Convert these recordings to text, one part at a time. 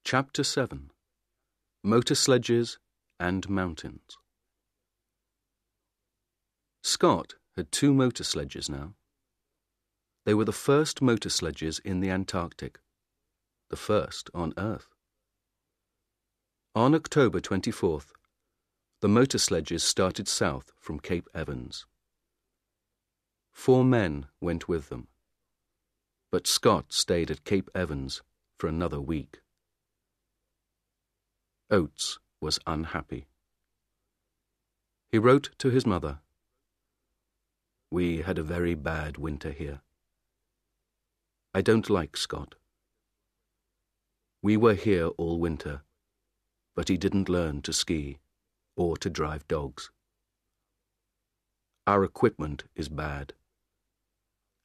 Chapter 7. Motor Sledges and Mountains. Scott had 2 motor sledges now. They were the first motor sledges in the Antarctic, the first on Earth. On October 24th, the motor sledges started south from Cape Evans. 4 men went with them, but Scott stayed at Cape Evans for another week. Oates was unhappy. He wrote to his mother, "We had a very bad winter here. I don't like Scott. We were here all winter, but he didn't learn to ski or to drive dogs. Our equipment is bad,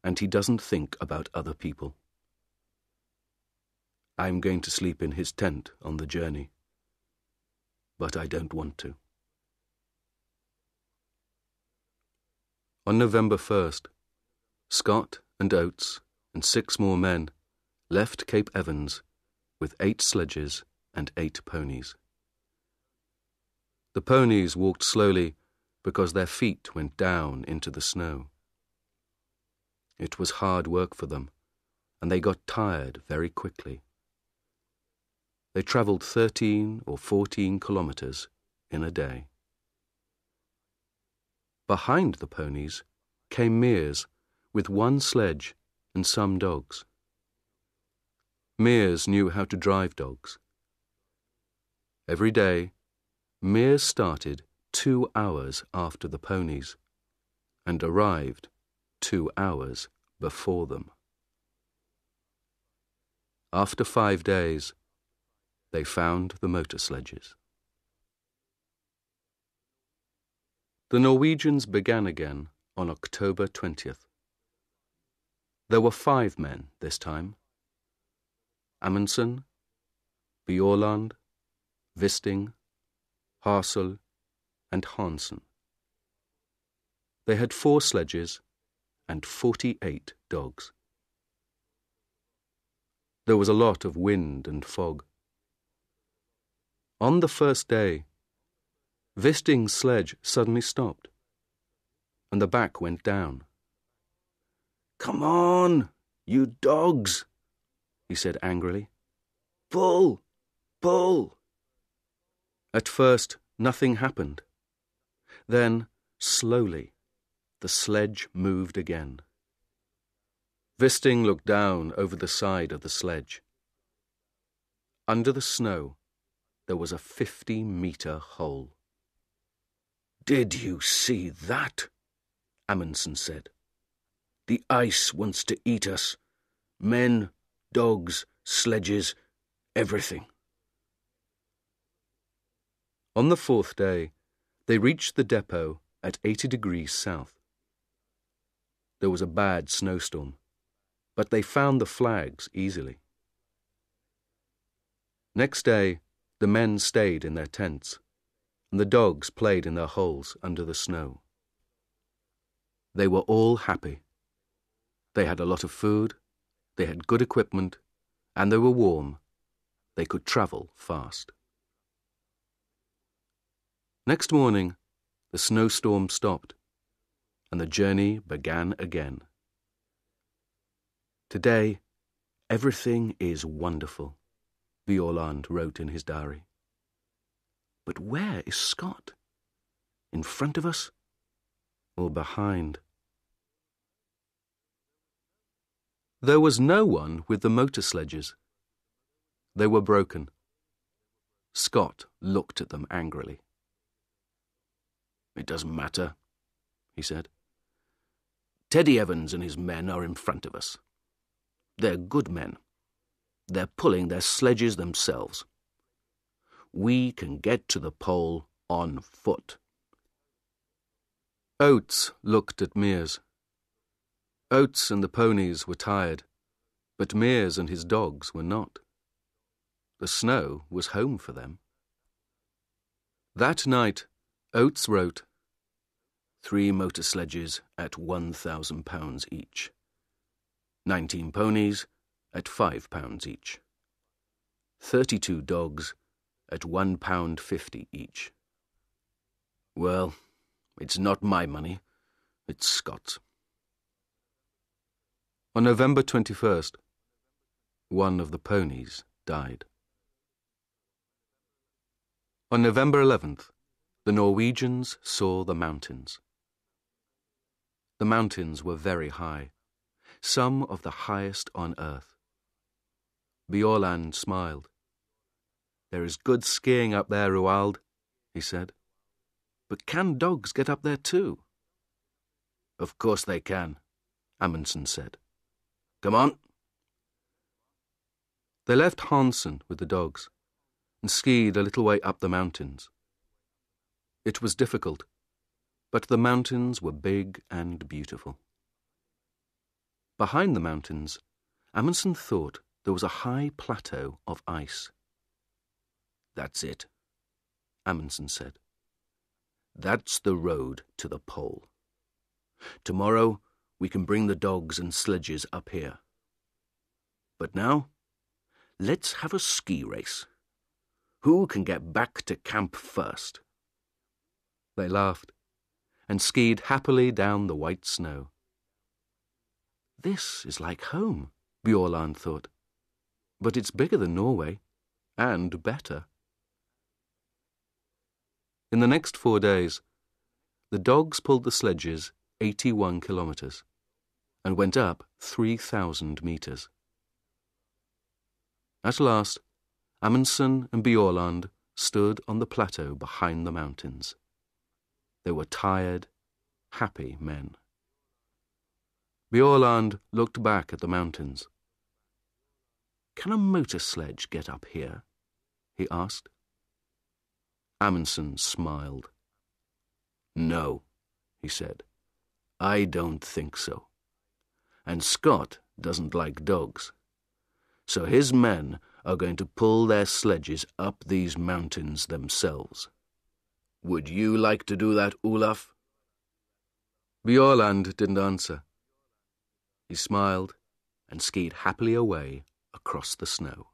and he doesn't think about other people. I'm going to sleep in his tent on the journey, but I don't want to." On November 1st, Scott and Oates and 6 more men left Cape Evans with 8 sledges and 8 ponies. The ponies walked slowly because their feet went down into the snow. It was hard work for them, and they got tired very quickly. They travelled 13 or 14 kilometers in a day. Behind the ponies came Mears with 1 sledge and some dogs. Mears knew how to drive dogs. Every day, Mears started 2 hours after the ponies and arrived 2 hours before them. After 5 days, they found the motor sledges. The Norwegians began again on October 20th. There were 5 men this time: Amundsen, Bjaaland, Wisting, Hassel, and Hansen. They had 4 sledges and 48 dogs. There was a lot of wind and fog. On the first day, Wisting's sledge suddenly stopped, and the back went down. "Come on, you dogs," he said angrily. "Pull, pull." At first, nothing happened. Then, slowly, the sledge moved again. Wisting looked down over the side of the sledge. Under the snow, there was a 50-meter hole. "Did you see that?" Amundsen said. "The ice wants to eat us. Men, dogs, sledges, everything." On the 4th day, they reached the depot at 80 degrees south. There was a bad snowstorm, but they found the flags easily. Next day, the men stayed in their tents, and the dogs played in their holes under the snow. They were all happy. They had a lot of food, they had good equipment, and they were warm. They could travel fast. Next morning, the snowstorm stopped, and the journey began again. "Today, everything is wonderful," Bjaaland wrote in his diary. "But where is Scott? In front of us or behind?" There was no one with the motor sledges. They were broken. Scott looked at them angrily. "It doesn't matter," he said. "Teddy Evans and his men are in front of us. They're good men. They're pulling their sledges themselves. We can get to the pole on foot." Oates looked at Mears. Oates and the ponies were tired, but Mears and his dogs were not. The snow was home for them. That night, Oates wrote, 3 motor sledges at £1,000 each. 19 ponies at £5 each. 32 dogs at £1.50 each. Well, it's not my money, it's Scott's. On November 21st, one of the ponies died. On November 11th, the Norwegians saw the mountains. The mountains were very high, some of the highest on earth. Bjaaland smiled. "There is good skiing up there, Roald," he said. "But can dogs get up there too?" "Of course they can," Amundsen said. "Come on." They left Hansen with the dogs and skied a little way up the mountains. It was difficult, but the mountains were big and beautiful. Behind the mountains, Amundsen thought there was a high plateau of ice. "That's it," Amundsen said. "That's the road to the pole. Tomorrow we can bring the dogs and sledges up here. But now, let's have a ski race. Who can get back to camp first?" They laughed and skied happily down the white snow. "This is like home," Bjaaland thought. "But it's bigger than Norway, and better." In the next 4 days, the dogs pulled the sledges 81 kilometres and went up 3,000 metres. At last, Amundsen and Bjaaland stood on the plateau behind the mountains. They were tired, happy men. Bjaaland looked back at the mountains. "Can a motor sledge get up here?" he asked. Amundsen smiled. "No," he said. "I don't think so. And Scott doesn't like dogs. So his men are going to pull their sledges up these mountains themselves. Would you like to do that, Olaf?" Bjaaland didn't answer. He smiled and skied happily away across the snow.